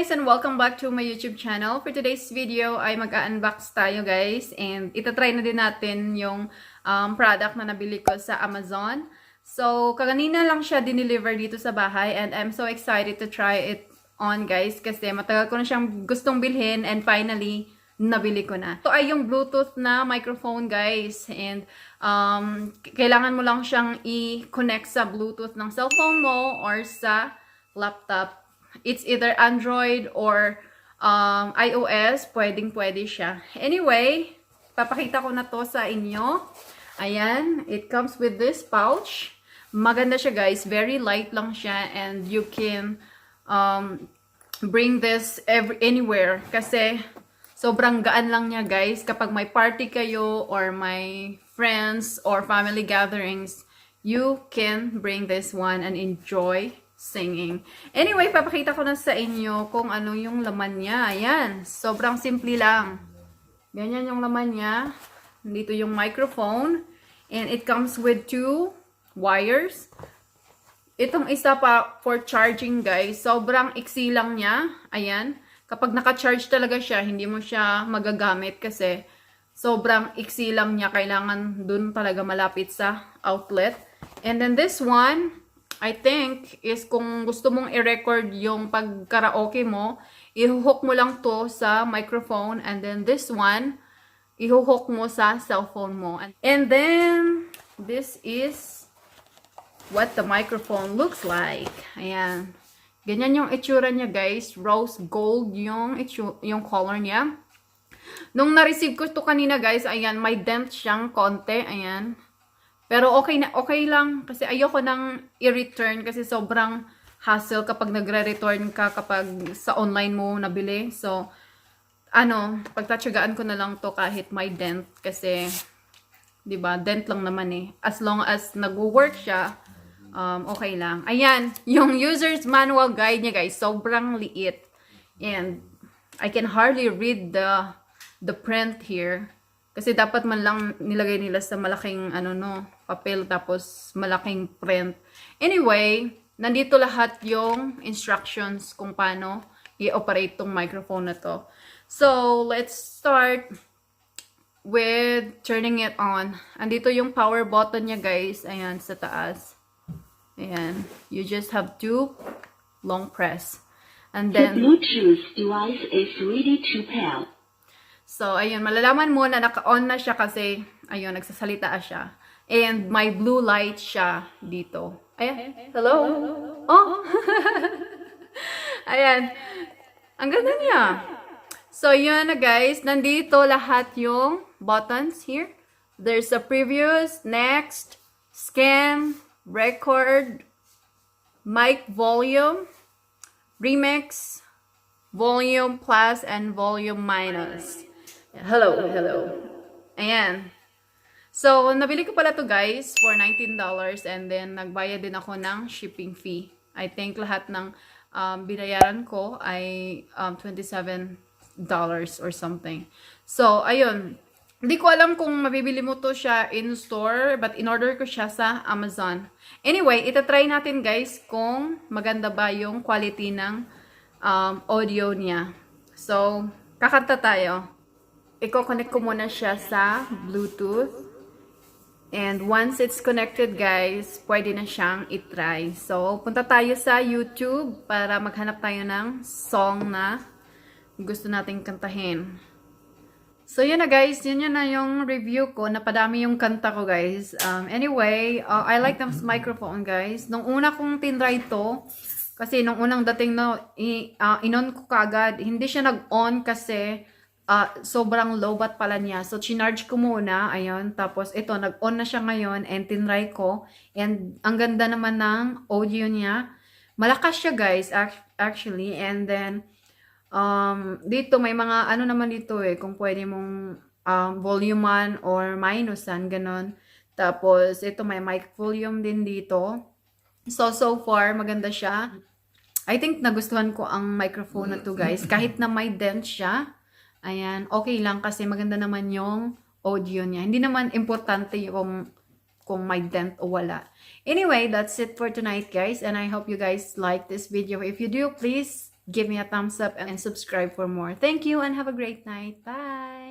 guys and welcome back to my YouTube channel. For today's video ay mag-unbox tayo guys and itatry na din natin yung product na nabili ko sa Amazon. So kaganina lang siya dineliver dito sa bahay and I'm so excited to try it on guys kasi matagal ko na siyang gustong bilhin and finally nabili ko na. Ito ay yung Bluetooth na microphone guys and kailangan mo lang siyang i-connect sa Bluetooth ng cellphone mo or sa laptop. It's either Android or iOS. Pwedeng-pwede siya. Anyway, papakita ko na to sa inyo. Ayan. It comes with this pouch. Maganda siya guys. Very light lang siya and you can bring this anywhere. Kasi sobrang gaan lang niya guys. Kapag may party kayo or may friends or family gatherings, you can bring this one and enjoy singing. Anyway, papakita ko na sa inyo kung ano yung laman niya. Ayan. Sobrang simple lang. Ganyan yung laman niya. Dito yung microphone. And it comes with 2 wires. Itong isa pa for charging guys. Sobrang iksi lang niya. Ayan. Kapag naka-charge talaga siya, hindi mo siya magagamit kasi sobrang iksi lang niya. Kailangan dun talaga malapit sa outlet. And then this one, I think, is kung gusto mong i-record yung pag-karaoke mo, i-hook mo lang to sa microphone. And then this one, i-hook mo sa cellphone mo. And then, this is what the microphone looks like. Ayan. Ganyan yung itsura niya, guys. Rose gold yung color niya. Nung na-receive ko to kanina, guys, ayan, may dent siyang konti. Ayan. Pero okay lang kasi ayoko nang i-return kasi sobrang hassle kapag nagre-return ka kapag sa online mo nabili. So, pagtatsagaan ko na lang to kahit may dent kasi, 'di ba, dent lang naman eh. As long as nagwo-work siya, okay lang. Ayan, yung user's manual guide niya guys, sobrang liit. And I can hardly read the print here. Kasi dapat man lang nilagay nila sa malaking papel tapos malaking print. Anyway, nandito lahat yung instructions kung paano i-operate tong microphone na to. So, let's start with turning it on. Andito yung power button niya guys. Ayan, sa taas. Ayan. You just have to long press. And then, the Bluetooth device is ready to pair. So, ayun, malalaman mo na naka-on na siya kasi, ayun, nagsasalita siya. And may blue light siya dito. Ayan, hello? Oh! Ayan. Ang ganda niya. So, yun na guys. Nandito lahat yung buttons here. There's a previous, next, scan, record, mic volume, remix, volume plus, and volume minus. Hello. Ayan. So, nabili ko pala to guys for $19 and then nagbayad din ako ng shipping fee. I think lahat ng binayaran ko ay $27 or something. So, ayun. Hindi ko alam kung mabibili mo to siya in store but in-order ko siya sa Amazon. Anyway, itatry natin guys kung maganda ba yung quality ng audio niya. So, kakanta tayo. Iko-connect ko muna siya sa Bluetooth. And once it's connected, guys, pwede na siyang itry. So, punta tayo sa YouTube para maghanap tayo ng song na gusto nating kantahin. So, yun na guys. Yun na yung review ko. Napadami yung kanta ko, guys. Anyway, I like this microphone, guys. Nung una kong tinry to, kasi nung unang dating in-on ko kagad, hindi siya nag-on kasi sobrang low bat pala niya. So, chinarge ko muna. Ayun. Tapos, ito, nag-on na siya ngayon and tinry ko. And, ang ganda naman ng audio niya. Malakas siya, guys, actually. And then, dito, may mga, naman dito eh, kung pwede mong volumean or minusan, ganon. Tapos, ito, may mic volume din dito. So far, maganda siya. I think nagustuhan ko ang microphone na to, guys. Kahit na may dent siya. Ayan, okay lang kasi maganda naman yung audio niya. Hindi naman importante kung may dent o wala. Anyway, that's it for tonight, guys. And I hope you guys like this video. If you do, please give me a thumbs up and subscribe for more. Thank you and have a great night. Bye!